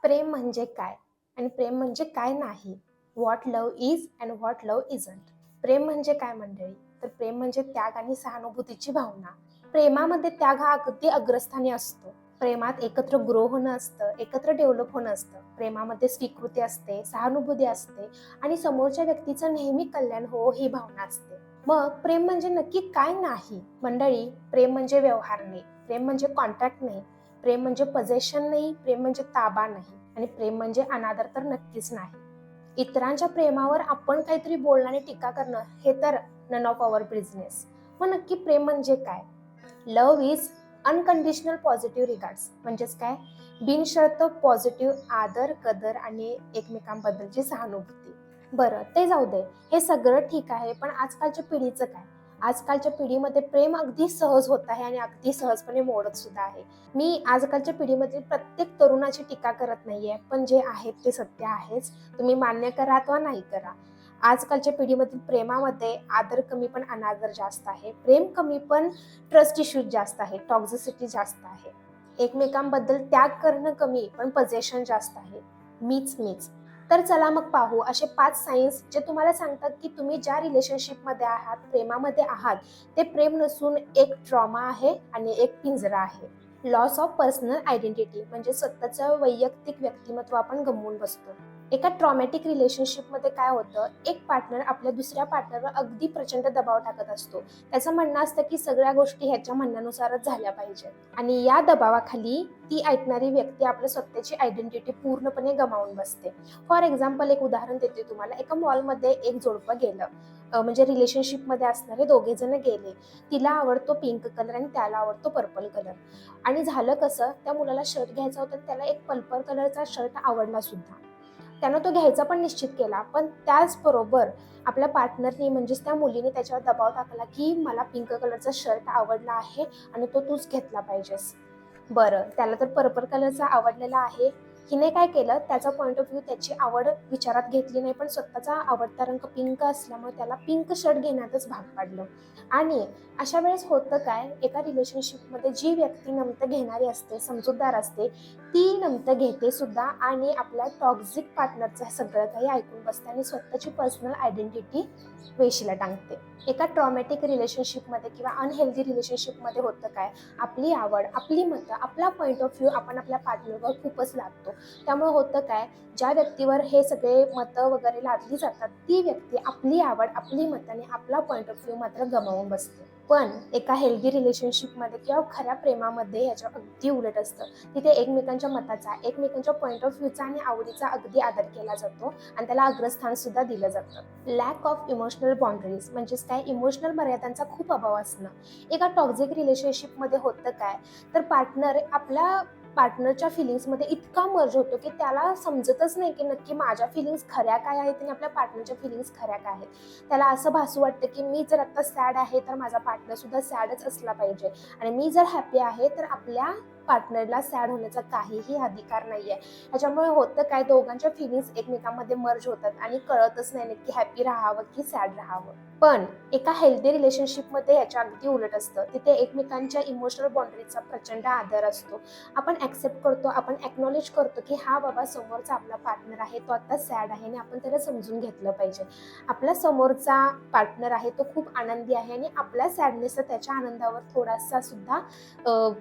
प्रेम म्हणजे काय आणि प्रेम म्हणजे काय नाही? What love is and what love isn't. प्रेम म्हणजे काय मंडळी? तर प्रेम म्हणजे त्याग आणि सहानुभूतीची भावना. प्रेमामध्ये त्याग हा अगदी अग्रस्थानी असतो. प्रेमात एकत्र ग्रो होणं असतं, एकत्र डेव्हलप होणं असतं. प्रेमामध्ये स्वीकृती असते, सहानुभूती असते आणि समोरच्या व्यक्तीचं नेहमी कल्याण हो ही भावना असते. मग प्रेम म्हणजे नक्की काय नाही? मंडळी, प्रेम म्हणजे व्यवहार नाही, प्रेम म्हणजे कॉन्ट्रॅक्ट नाही, प्रेम म्हणजे पजेशन नाही, प्रेम म्हणजे ताबा नाही आणि प्रेम म्हणजे अनादर तर नक्कीच नाही. इतरांच्या प्रेमावर आपण काहीतरी बोलणं आणि टीका करणं हे तर नन ऑफ अवर बिझनेस. मग नक्की प्रेम म्हणजे काय? Love is unconditional positive regards, म्हणजेच काय? बिनशर्त पॉझिटिव्ह आदर कदर आणि एकमेकांबद्दलची सहानुभूती. बरं, ते जाऊ दे, हे सगळं ठीक आहे, पण आजकालच्या पिढीचं काय? आजकालच्या पिढीमध्ये प्रेम अगदी सहज होत आहे आणि अगदी सहजपणे मोडत सुद्धा आहे. मी आजकालच्या पिढीमधील प्रत्येक तरुणाची टीका करत नाहीये, पण जे आहेत ते सत्य आहेच. तुम्ही मान्य करा अथवा नाही करा. आजकालच्या पिढीमधील प्रेमामध्ये आदर कमी पण अनादर जास्त आहे. प्रेम कमी पण ट्रस्ट इश्यूज जास्त आहे. टॉक्झिसिटी जास्त आहे. एकमेकांबद्दल त्याग करणं कमी पण पजेशन जास्त आहे. मीच मीच. तर चला मग पाहू असे 5 सायन्स जे तुम्हाला सांगतात की तुम्ही ज्या रिलेशनशिपमध्ये आहात, प्रेमामध्ये आहात, ते प्रेम नसून एक ट्रॉमा आहे आणि एक पिंजरा आहे. लॉस ऑफ पर्सनल आयडेंटिटी म्हणजे स्वतःचं वैयक्तिक व्यक्तिमत्व आपण गमावून बसतो. एका ट्रॉमॅटिक रिलेशनशिपमध्ये काय होतं, एक पार्टनर आपल्या दुसऱ्या पार्टनरवर अगदी प्रचंड दबाव टाकत असतो. त्याचं म्हणणं असतं की सगळ्या गोष्टी ह्याच्या म्हणण्यानुसारच झाल्या पाहिजेत आणि या दबावाखाली ती ऐकणारी व्यक्ती आपल्या स्वतःची आयडेंटिटी पूर्णपणे गमावून बसते. फॉर एक्झाम्पल एक उदाहरण देते तुम्हाला. एका मॉलमध्ये एक जोडपं गेलं, म्हणजे रिलेशनशिपमध्ये असणारे दोघे जण गेले. तिला आवडतो पिंक कलर आणि त्याला आवडतो पर्पल कलर. आणि झालं कसं, त्या मुलाला शर्ट घ्यायचा होता, त्याला एक पर्पल कलरचा शर्ट आवडला सुद्धा. त्यानं तो घ्यायचा पण निश्चित केला, पण त्याचबरोबर आपल्या पार्टनरनी म्हणजेच त्या मुलीने त्याच्यावर दबाव टाकला की मला पिंक कलरचा शर्ट आवडला आहे आणि तो तूच घेतला पाहिजेस. बरं, त्याला तर पर्पल कलरचा आवडलेला आहे. हिने काय केलं, त्याचा पॉइंट ऑफ व्ह्यू, त्याची आवड विचारात घेतली नाही, पण स्वतःचा आवडता रंग पिंक असल्यामुळे त्याला पिंक शर्ट घेण्यातच भाग पाडलं. आणि अशा वेळेस होतं काय, एका रिलेशनशिपमध्ये जी व्यक्ती नमतं घेणारी असते, समजूतदार असते, ती नमतं घेते सुद्धा आणि आपल्या टॉक्झिक पार्टनरचं सगळं काही ऐकून बसते आणि स्वतःची पर्सनल आयडेंटिटी वेशीला टांगते. एका ट्रॉमॅटिक रिलेशनशिपमध्ये किंवा अनहेल्दी रिलेशनशिपमध्ये होतं काय, आपली आवड, आपली मतं, आपला पॉइंट ऑफ व्ह्यू आपण आपल्या पार्टनरवर खूपच लादतो. त्यामुळे होतं काय, ज्या व्यक्तीवर हे सगळे मतं वगैरे लादली जातात, ती व्यक्ती आपली आवड, आपली मतं आणि आपला पॉइंट ऑफ व्ह्यू मात्र गमावून बसते. पण एका हेल्दी रिलेशनशिपमध्ये किंवा खऱ्या प्रेमामध्ये ह्याच्या अगदी उलट असतं. तिथे एकमेकांच्या मताचा, एकमेकांच्या पॉइंट ऑफ व्ह्यूचा आणि आवडीचा अगदी आदर केला जातो आणि त्याला अग्रस्थान सुद्धा दिलं जातं. लॅक ऑफ इमोशनल बाउंडरीज म्हणजेच काय, इमोशनल मर्यादांचा खूप अभाव असणं. एका टॉक्झिक रिलेशनशिपमध्ये होतं काय, तर पार्टनर आपल्या पार्टनरच्या फिलिंग्समध्ये इतका मर्ज होतो की त्याला समजतच नाही की नक्की माझ्या फिलिंग्स खऱ्या काय आहेत आणि आपल्या पार्टनरच्या फिलिंग्स खऱ्या काय आहेत. त्याला असं भासू वाटतं की मी जर आता सॅड आहे तर माझा पार्टनर सुद्धा सॅडच असला पाहिजे आणि मी जर हॅपी आहे तर आपल्या पार्टनरला सॅड होण्याचा काहीही अधिकार नाहीये. त्याच्यामुळे होतं काय, दोघांच्या फिलिंग्स एकमेकांमध्ये मर्ज होतात आणि कळतच नाही नक्की हॅपी राहावं की सॅड राहावं. पण एका हेल्दी रिलेशनशिपमध्ये याच्या अगदी उलट असतं. तिथे एकमेकांच्या इमोशनल बाउंड्रीजचा प्रचंड आदर असतो. आपण ॲक्सेप्ट करतो, आपण ॲक्नॉलेज करतो की हा बाबा समोरचा आपला पार्टनर आहे, तो आता सॅड आहे आणि आपण त्याला समजून घेतलं पाहिजे. आपला समोरचा पार्टनर आहे तो खूप आनंदी आहे आणि आपल्या सॅडनेसचा त्याच्या आनंदावर थोडासा सुद्धा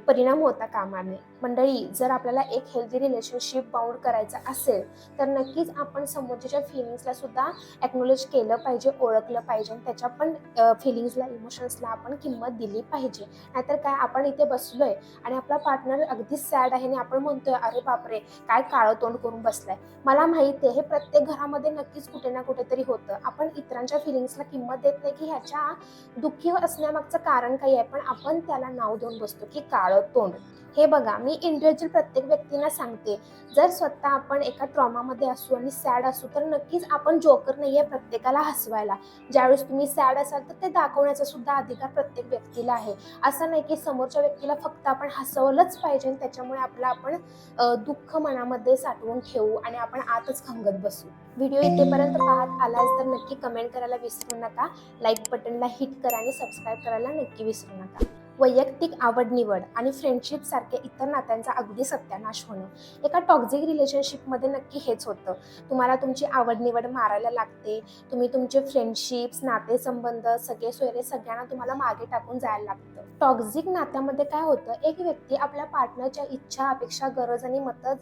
परिणाम होता कामा नये. मंडळी, जर आपल्याला एक हेल्दी रिलेशनशिप बाउंड करायचं असेल तर नक्कीच आपण समोरच्याच्या फिलिंग्सला सुद्धा ॲक्नॉलेज केलं पाहिजे, ओळखलं पाहिजे आणि त्याच्या पण फिलिंग्सला, इमोशन्सला आपण किंमत दिली पाहिजे. नाहीतर काय, आपण इथे बसलोय आणि आपला पार्टनर अगदीच सॅड आहे आणि आपण म्हणतोय अरे बापरे, काय काळं तोंड करून बसलाय. मला माहिती आहे हे प्रत्येक घरामध्ये नक्कीच कुठे ना कुठेतरी होतं. आपण इतरांच्या फिलिंग्सला किंमत देत नाही की ह्याच्या दुःखी असण्यामागचं कारण काही आहे, पण आपण त्याला नाव देऊन बसतो की काळं तोंड. हे बघा, मी इंडिव्हिज्युअल प्रत्येक व्यक्तींना सांगते, जर स्वतः आपण एका ट्रॉमामध्ये असू आणि सॅड असू तर नक्कीच आपण जोकर नाहीये प्रत्येकाला हसवायला. ज्यावेळेस तुम्ही सॅड असाल तर ते दाखवण्याचा सुद्धा अधिकार प्रत्येक व्यक्तीला आहे. असं नाही की समोरच्या व्यक्तीला फक्त आपण हसवलंच पाहिजे आणि त्याच्यामुळे आपण दुःख मनामध्ये साठवून ठेवू आणि आपण आतच खंगत बसू. व्हिडिओ इथेपर्यंत पाहत आलास तर नक्की कमेंट करायला विसरू नका, लाईक बटनला हिट करा आणि सबस्क्राईब करायला नक्की विसरू नका. वैयक्तिक आवड निवड आणि फ्रेंडशिप सारखे इतर नात्यांचा अगदी सत्यानाश होणं. एका टॉक्झिक रिलेशनशिपमध्ये नक्की हेच होतं. तुम्हाला तुमची आवड निवड मारायला लागते. तुम्ही तुमचे फ्रेंडशिप्स, नातेसंबंध, सगळे सोयरे सगळ्यांना तुम्हाला मागे टाकून जायला लागतं. टॉक्झिक नात्यामध्ये काय होतं, एक व्यक्ती आपल्या पार्टनरच्या इच्छा, अपेक्षा, गरज आणि मतं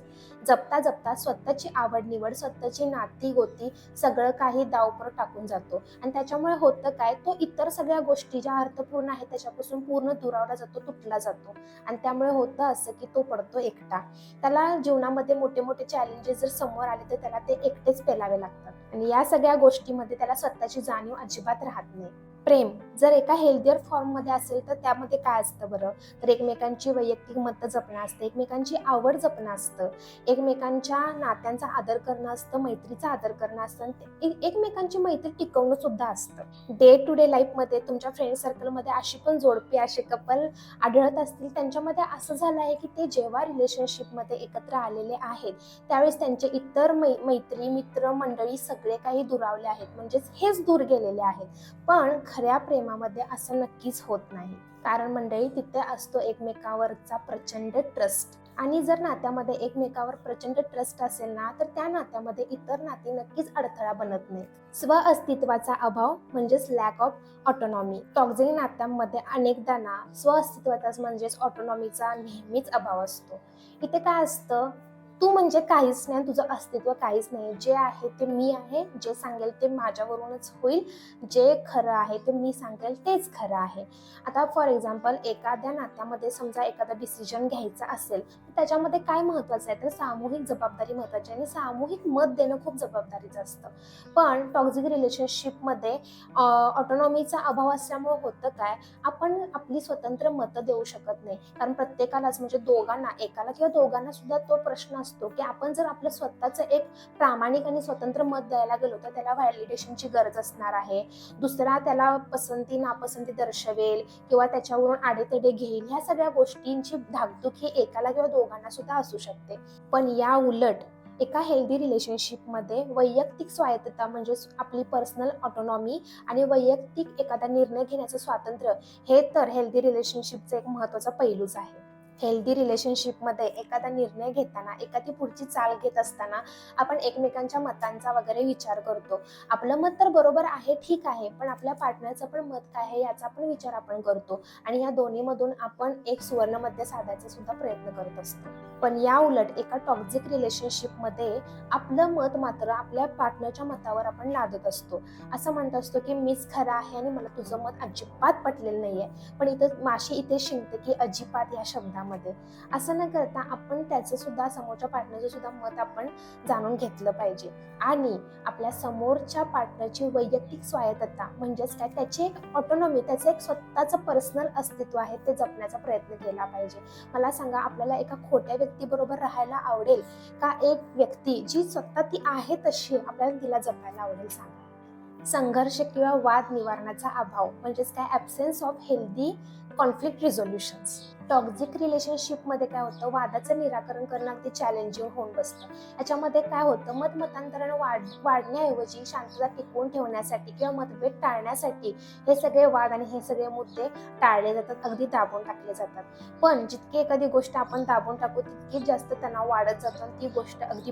जपता जपता स्वतःची आवड निवड, स्वतःची नाती गोती सगळं काही दावपर टाकून जातो. आणि त्याच्यामुळे होतं काय, तो इतर सगळ्या गोष्टी ज्या अर्थपूर्ण आहेत त्याच्यापासून पूर्ण दुरावला जातो, तुटला जातो. आणि त्यामुळे होतं असं की तो पडतो एकटा. त्याला जीवनामध्ये मोठे मोठे चॅलेंजेस जर समोर आले तर त्याला ते एकटेच पेलावे लागतात आणि या सगळ्या गोष्टीमध्ये त्याला स्वतःची जाणीव अजिबात राहत नाही. प्रेम जर एका हेल्दियर फॉर्ममध्ये असेल तर त्यामध्ये काय असतं बरं, तर एकमेकांची वैयक्तिक मतं जपणं असतं, एकमेकांची आवड जपणं असतं, एकमेकांच्या नात्यांचा आदर करणं असतं, मैत्रीचा आदर करणं असतं आणि एकमेकांची मैत्री टिकवणं सुद्धा असतं. डे टू डे लाईफमध्ये तुमच्या फ्रेंड सर्कलमध्ये अशी पण जोडपी, असे कपल आढळत असतील, त्यांच्यामध्ये असं झालं आहे की ते जेव्हा रिलेशनशिपमध्ये एकत्र आलेले आहेत त्यावेळेस त्यांचे इतर मैत्री, मित्र मंडळी सगळे काही दुरावले आहेत, म्हणजेच हेच दूर गेलेले आहेत. पण खऱ्या प्रेमामध्ये असं नक्कीच होत नाही, कारण मंडळी तिथे असतो एकमेकावरचा प्रचंड ट्रस्ट. आणि जर नात्यामध्ये एकमेकावर प्रचंड ट्रस्ट असेल ना, तर त्या नात्यामध्ये इतर नाती नक्कीच अडथळा बनत नाही. स्व अस्तित्वाचा अभाव म्हणजेच लॅक ऑफ ऑटोनॉमी. टॉक्झिक नात्यांमध्ये अनेकदा ना स्व अस्तित्वाचा म्हणजेच ऑटोनॉमीचा नेहमीच अभाव असतो. इथे काय असतं, तू म्हणजे काहीच नाही, तुझं अस्तित्व काहीच नाही. जे आहे ते मी आहे, जे सांगेल ते माझ्यावरूनच होईल, जे खरं आहे ते मी सांगेल तेच खरं आहे. आता फॉर एक्झाम्पल एखाद्या नात्यामध्ये समजा एखादा डिसिजन घ्यायचा असेल तर त्याच्यामध्ये काय महत्त्वाचं आहे, तर सामूहिक जबाबदारी महत्त्वाची आहे आणि सामूहिक मत देणं खूप जबाबदारीचं असतं. पण टॉक्झिक रिलेशनशिपमध्ये ऑटोनॉमीचा अभाव असल्यामुळे होतं काय, आपण आपली स्वतंत्र मतं देऊ शकत नाही, कारण प्रत्येकालाच म्हणजे दोघांना, एकाला किंवा दोघांना सुद्धा तो प्रश्न असतो की आपण जर आपलं स्वतःचं एक प्रामाणिक आणि स्वतंत्र मत द्यायला गेलो तर त्याला व्हॅलिडेशनची गरज असणार आहे. दुसरा त्याला पसंती नापसंती दर्शवेल किंवा त्याच्यावरून आडेतडे घेईल, ह्या सगळ्या गोष्टींची धाकधूक ही एकाला किंवा दोघांना सुद्धा असू शकते. पण या उलट एका हेल्दी रिलेशनशिपमध्ये वैयक्तिक स्वायत्तता म्हणजेच आपली पर्सनल ऑटोनॉमी आणि वैयक्तिक एखादा निर्णय घेण्याचं स्वातंत्र्य हे तर हेल्दी रिलेशनशिपचा एक महत्त्वाचा पैलूच आहे. हेल्दी रिलेशनशिपमध्ये एखादा निर्णय घेताना, एखादी पुढची चाल घेत असताना आपण एकमेकांच्या मतांचा वगैरे विचार करतो. आपलं मत तर बरोबर आहे, ठीक आहे, पण आपल्या पार्टनरचं पण मत काय आहे याचा पण विचार आपण करतो आणि या दोन्हीमधून आपण एक सुवर्णमध्य साधायचा सुद्धा प्रयत्न करत असतो. पण या उलट एका टॉक्झिक रिलेशनशिपमध्ये आपलं मत मात्र आपल्या पार्टनरच्या मतावर आपण लादत असतो. असं म्हणत असतो की मीच खरं आहे आणि मला तुझं मत अजिबात पटलेलं नाहीये. पण इथं माशी इथे शिंकते की अजिबात या शब्दामध्ये. असं न करता आपण त्याचं सुद्धा, समोरच्या पार्टनरचं सुद्धा मत आपण जाणून घेतलं पाहिजे आणि आपल्या समोरच्या पार्टनरची वैयक्तिक स्वायत्तता म्हणजेच काय, त्याची एक ऑटोनॉमी, त्याचं एक स्वतःचं पर्सनल अस्तित्व आहे ते जपण्याचा प्रयत्न केला पाहिजे. मला सांगा, आपल्याला एका खोट्या व्यक्तीबरोबर राहायला आवडेल का एक व्यक्ती जी स्वतः ती आहे तशी आपल्याला तिला जपायला आवडेल? सांगा. संघर्ष किंवा वाद निवारणाचा अभाव म्हणजेच काय, absence of healthy conflict resolutions. Toxic रिलेशनशिपमध्ये काय होतं, वादाचं निराकरण करणं अगदी चॅलेंजिंग होऊन बसतं. याच्यामध्ये काय होतं, मतमतांतरण वाढण्याऐवजी शांतता टिकवून ठेवण्यासाठी किंवा मतभेद टाळण्यासाठी हे सगळे वाद आणि हे सगळे मुद्दे टाळले जातात, अगदी दाबून टाकले जातात. पण जितकी एखादी गोष्ट आपण दाबून टाकू तितकीच जास्त तणाव वाढत जातो आणि ती गोष्ट अगदी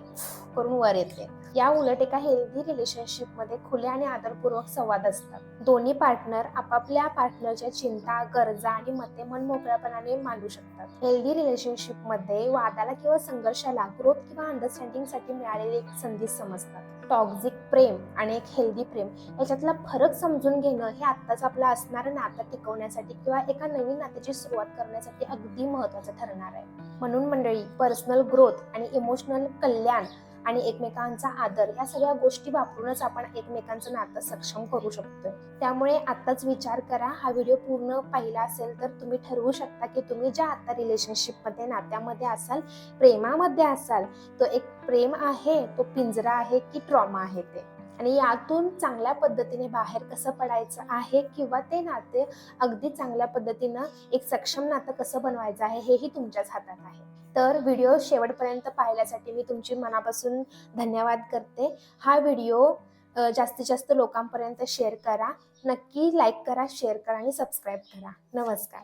करून वर येते. या उलट एका हेल्दी रिलेशनशिपमध्ये खुले आणि आदरपूर्वक संवाद असतात. दोन्ही पार्टनर आपापल्या पार्टनरच्या चिंता, गरजा आणि मते मनमोकळेपणाने मांडू शकतात. हेल्दी रिलेशनशिपमध्ये वादाला किंवा संघर्षाला ग्रोथ किंवा अंडरस्टँडिंगसाठी मिळालेली एक संधी समजतात. टॉक्झिक प्रेम आणि एक हेल्दी प्रेम याच्यातला फरक समजून घेणं हे आत्ताच आपलं असणारं नातं टिकवण्यासाठी किंवा एका नवीन नात्याची सुरुवात करण्यासाठी अगदी महत्त्वाचं ठरणार आहे. म्हणून मंडळी, पर्सनल ग्रोथ आणि इमोशनल कल्याण आणि एकमेकांचा आदर या सगळ्या गोष्टी वापरूनच आपण एकमेकांचं नातं सक्षम करू शकतो. त्यामुळे आत्ताच विचार करा. हा व्हिडिओ पूर्ण पाहिला असेल तर तुम्ही ठरवू शकता की तुम्ही ज्या आता रिलेशनशिपमध्ये, नात्यामध्ये असाल, प्रेमामध्ये असाल, तो एक प्रेम आहे, तो पिंजरा आहे की ट्रॉमा आहे ते, आणि यातून चांगल्या पद्धतीने बाहेर कसं पडायचं आहे किंवा ते नाते अगदी चांगल्या पद्धतीनं एक सक्षम नातं कसं बनवायचं आहे हेही तुमच्याच हातात आहे. तर व्हिडिओ शेवटपर्यंत पाहिल्यासाठी मी तुमची मनापासून धन्यवाद करते. हा व्हिडिओ जास्तीत जास्त लोकांपर्यंत शेअर करा. नक्की लाईक करा, शेअर करा आणि सबस्क्राईब करा. नमस्कार.